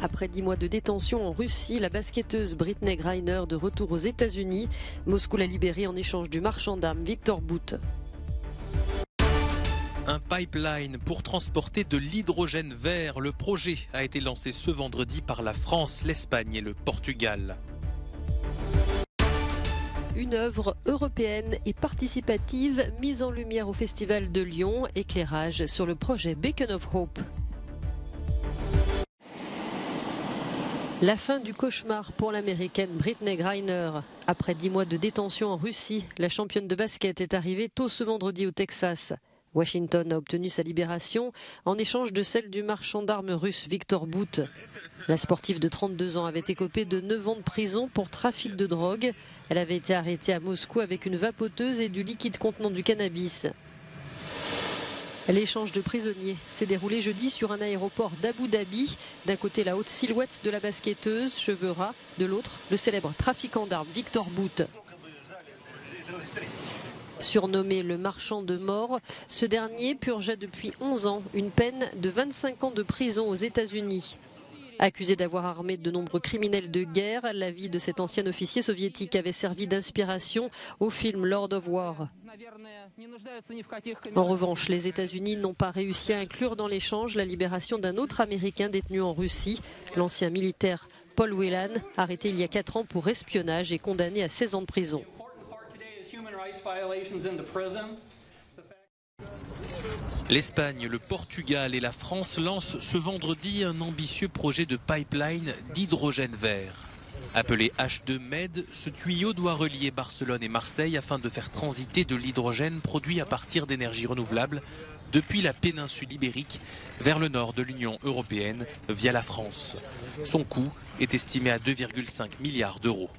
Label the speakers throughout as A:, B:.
A: Après 10 mois de détention en Russie, la basketteuse Brittney Griner de retour aux États-Unis. Moscou l'a libérée en échange du marchand d'armes Viktor Bout.
B: Un pipeline pour transporter de l'hydrogène vert. Le projet a été lancé ce vendredi par la France, l'Espagne et le Portugal.
A: Une œuvre européenne et participative mise en lumière au Festival de Lyon. Éclairage sur le projet Beacon of Hope. La fin du cauchemar pour l'américaine Brittney Griner. Après 10 mois de détention en Russie, la championne de basket est arrivée tôt ce vendredi au Texas. Washington a obtenu sa libération en échange de celle du marchand d'armes russe Viktor Bout. La sportive de 32 ans avait écopé de 9 ans de prison pour trafic de drogue. Elle avait été arrêtée à Moscou avec une vapoteuse et du liquide contenant du cannabis. L'échange de prisonniers s'est déroulé jeudi sur un aéroport d'Abu Dhabi. D'un côté, la haute silhouette de la basketteuse, cheveux ras. De l'autre, le célèbre trafiquant d'armes Viktor Bout. Surnommé le marchand de mort, ce dernier purgeait depuis 11 ans une peine de 25 ans de prison aux États-Unis. Accusé d'avoir armé de nombreux criminels de guerre, la vie de cet ancien officier soviétique avait servi d'inspiration au film Lord of War. En revanche, les États-Unis n'ont pas réussi à inclure dans l'échange la libération d'un autre Américain détenu en Russie, l'ancien militaire Paul Whelan, arrêté il y a 4 ans pour espionnage et condamné à 16 ans de prison.
B: L'Espagne, le Portugal et la France lancent ce vendredi un ambitieux projet de pipeline d'hydrogène vert. Appelé H2Med, ce tuyau doit relier Barcelone et Marseille afin de faire transiter de l'hydrogène produit à partir d'énergies renouvelables depuis la péninsule ibérique vers le nord de l'Union européenne via la France. Son coût est estimé à 2,5 milliards d'euros.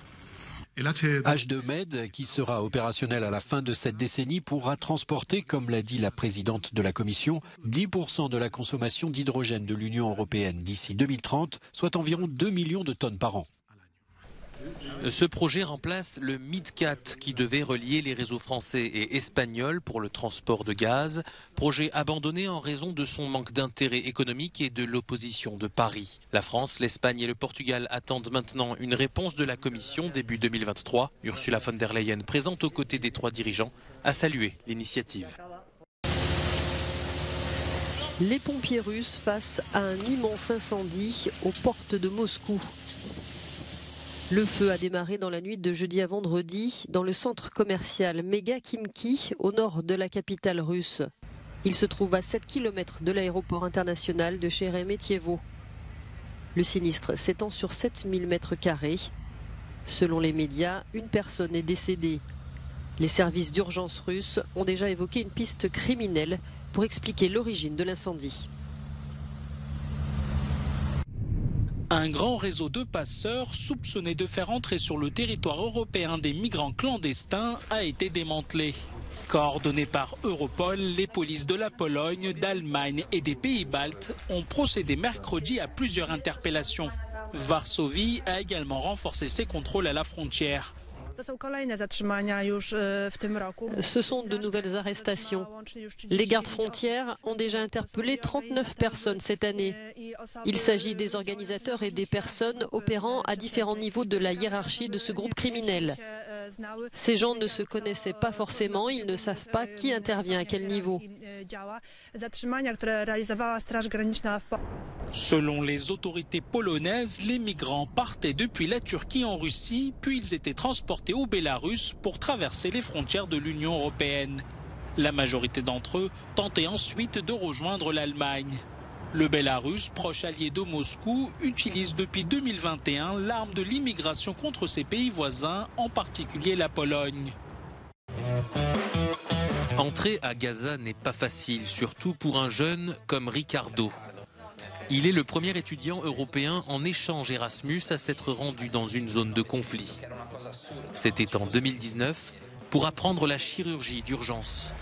C: H2Med, qui sera opérationnel à la fin de cette décennie, pourra transporter, comme l'a dit la présidente de la Commission, 10% de la consommation d'hydrogène de l'Union européenne d'ici 2030, soit environ 2 millions de tonnes par an.
B: Ce projet remplace le MidCat qui devait relier les réseaux français et espagnols pour le transport de gaz, projet abandonné en raison de son manque d'intérêt économique et de l'opposition de Paris. La France, l'Espagne et le Portugal attendent maintenant une réponse de la Commission début 2023. Ursula von der Leyen, présente aux côtés des 3 dirigeants, a salué l'initiative.
A: Les pompiers russes face à un immense incendie aux portes de Moscou. Le feu a démarré dans la nuit de jeudi à vendredi dans le centre commercial Mega Khimki au nord de la capitale russe. Il se trouve à 7 km de l'aéroport international de Sheremetyevo. Le sinistre s'étend sur 7000 m². Selon les médias, une personne est décédée. Les services d'urgence russes ont déjà évoqué une piste criminelle pour expliquer l'origine de l'incendie.
D: Un grand réseau de passeurs soupçonnés de faire entrer sur le territoire européen des migrants clandestins a été démantelé. Coordonnés par Europol, les polices de la Pologne, d'Allemagne et des pays baltes ont procédé mercredi à plusieurs interpellations. Varsovie a également renforcé ses contrôles à la frontière.
A: Ce sont de nouvelles arrestations. Les gardes frontières ont déjà interpellé 39 personnes cette année. Il s'agit des organisateurs et des personnes opérant à différents niveaux de la hiérarchie de ce groupe criminel. Ces gens ne se connaissaient pas forcément, ils ne savent pas qui intervient à quel niveau.
D: Selon les autorités polonaises, les migrants partaient depuis la Turquie en Russie, puis ils étaient transportés au Bélarus pour traverser les frontières de l'Union européenne. La majorité d'entre eux tentaient ensuite de rejoindre l'Allemagne. Le Bélarus, proche allié de Moscou, utilise depuis 2021 l'arme de l'immigration contre ses pays voisins, en particulier la Pologne.
B: Entrer à Gaza n'est pas facile, surtout pour un jeune comme Ricardo. Il est le premier étudiant européen en échange Erasmus à s'être rendu dans une zone de conflit. C'était en 2019 pour apprendre la chirurgie d'urgence.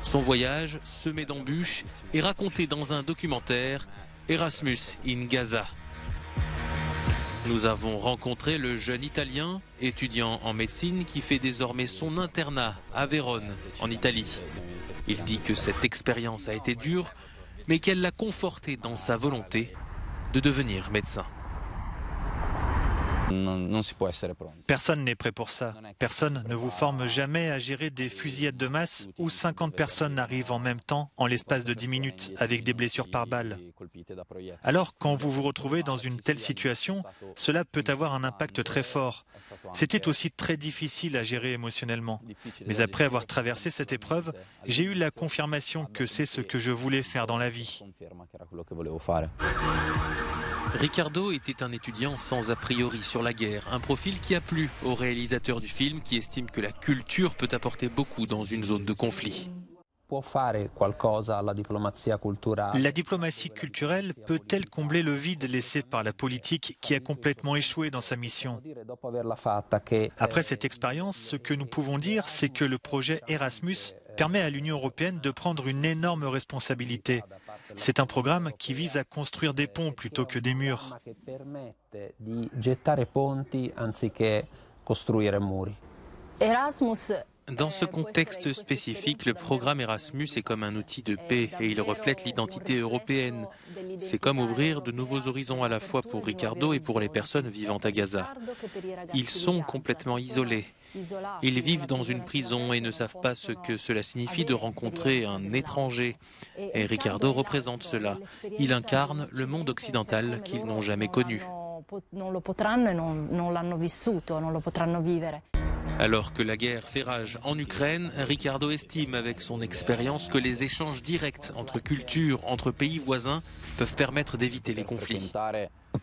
B: Son voyage, semé d'embûches, est raconté dans un documentaire Erasmus in Gaza. Nous avons rencontré le jeune Italien, étudiant en médecine, qui fait désormais son internat à Vérone, en Italie. Il dit que cette expérience a été dure, mais qu'elle l'a conforté dans sa volonté de devenir médecin.
E: Personne n'est prêt pour ça. Personne ne vous forme jamais à gérer des fusillades de masse où 50 personnes arrivent en même temps en l'espace de 10 minutes avec des blessures par balle. Alors, quand vous vous retrouvez dans une telle situation, cela peut avoir un impact très fort. C'était aussi très difficile à gérer émotionnellement. Mais après avoir traversé cette épreuve, j'ai eu la confirmation que c'est ce que je voulais faire dans la vie.
B: Ricardo était un étudiant sans a priori sur la guerre, un profil qui a plu au réalisateur du film qui estime que la culture peut apporter beaucoup dans une zone de conflit.
E: La diplomatie culturelle peut-elle combler le vide laissé par la politique qui a complètement échoué dans sa mission? Après cette expérience, ce que nous pouvons dire, c'est que le projet Erasmus permet à l'Union européenne de prendre une énorme responsabilité. C'est un programme qui vise à construire des ponts plutôt que des murs.
B: Dans ce contexte spécifique, le programme Erasmus est comme un outil de paix et il reflète l'identité européenne. C'est comme ouvrir de nouveaux horizons à la fois pour Ricardo et pour les personnes vivant à Gaza. Ils sont complètement isolés. Ils vivent dans une prison et ne savent pas ce que cela signifie de rencontrer un étranger. Et Ricardo représente cela. Il incarne le monde occidental qu'ils n'ont jamais connu. Alors que la guerre fait rage en Ukraine, Ricardo estime avec son expérience que les échanges directs entre cultures, entre pays voisins, peuvent permettre d'éviter les conflits.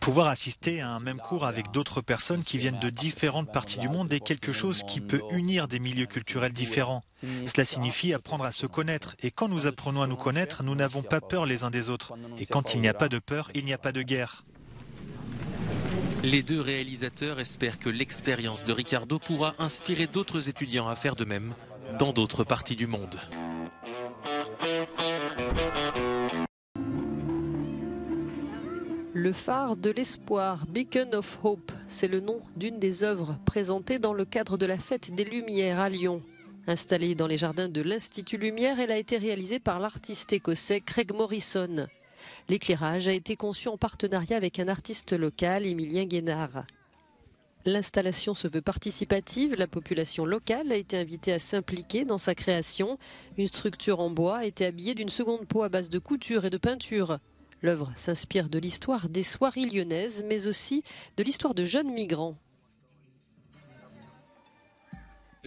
E: Pouvoir assister à un même cours avec d'autres personnes qui viennent de différentes parties du monde est quelque chose qui peut unir des milieux culturels différents. Cela signifie apprendre à se connaître. Et quand nous apprenons à nous connaître, nous n'avons pas peur les uns des autres. Et quand il n'y a pas de peur, il n'y a pas de guerre.
B: Les deux réalisateurs espèrent que l'expérience de Ricardo pourra inspirer d'autres étudiants à faire de même dans d'autres parties du monde.
A: Le phare de l'espoir, Beacon of Hope, c'est le nom d'une des œuvres présentées dans le cadre de la Fête des Lumières à Lyon. Installée dans les jardins de l'Institut Lumière, elle a été réalisée par l'artiste écossais Craig Morrison. L'éclairage a été conçu en partenariat avec un artiste local, Émilien Guénard. L'installation se veut participative, la population locale a été invitée à s'impliquer dans sa création. Une structure en bois a été habillée d'une seconde peau à base de couture et de peinture. L'œuvre s'inspire de l'histoire des soieries lyonnaises, mais aussi de l'histoire de jeunes migrants.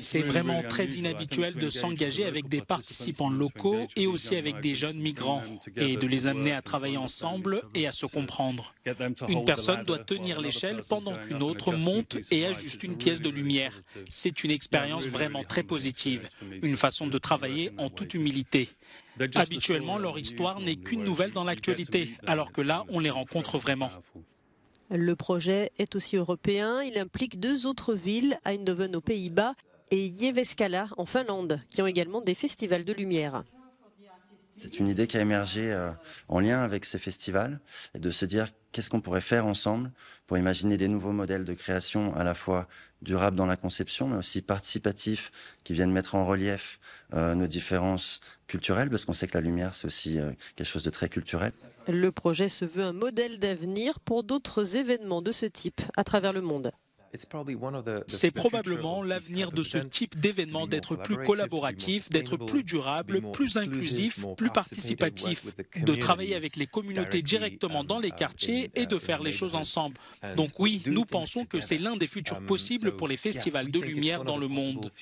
D: C'est vraiment très inhabituel de s'engager avec des participants locaux et aussi avec des jeunes migrants et de les amener à travailler ensemble et à se comprendre. Une personne doit tenir l'échelle pendant qu'une autre monte et ajuste une pièce de lumière. C'est une expérience vraiment très positive, une façon de travailler en toute humilité. Habituellement, leur histoire n'est qu'une nouvelle dans l'actualité, alors que là, on les rencontre vraiment.
A: Le projet est aussi européen. Il implique 2 autres villes, Eindhoven aux Pays-Bas et Jyväskylä en Finlande, qui ont également des festivals de lumière.
F: C'est une idée qui a émergé en lien avec ces festivals, et de se dire qu'est-ce qu'on pourrait faire ensemble pour imaginer des nouveaux modèles de création à la fois durables dans la conception, mais aussi participatifs, qui viennent mettre en relief nos différences culturelles, parce qu'on sait que la lumière, c'est aussi quelque chose de très culturel.
A: Le projet se veut un modèle d'avenir pour d'autres événements de ce type à travers le monde.
D: C'est probablement l'avenir de ce type d'événement, d'être plus collaboratif, d'être plus durable, plus inclusif, plus participatif, de travailler avec les communautés directement dans les quartiers et de faire les choses ensemble. Donc oui, nous pensons que c'est l'un des futurs possibles pour les festivals de lumière dans le monde.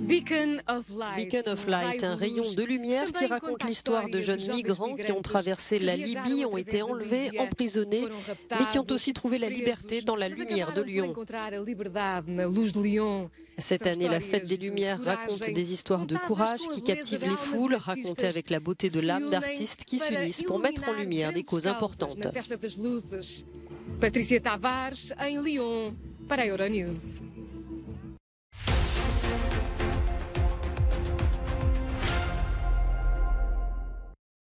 A: Beacon of Light, un rayon de lumière qui raconte l'histoire de jeunes migrants qui ont traversé la Libye, ont été enlevés, emprisonnés, mais qui ont aussi trouvé la liberté dans la lumière de Lyon. Cette année, la Fête des Lumières raconte des histoires de courage qui captivent les foules, racontées avec la beauté de l'âme d'artistes qui s'unissent pour mettre en lumière des causes importantes.
G: Patricia Tavares, em Lyon, para a Euronews.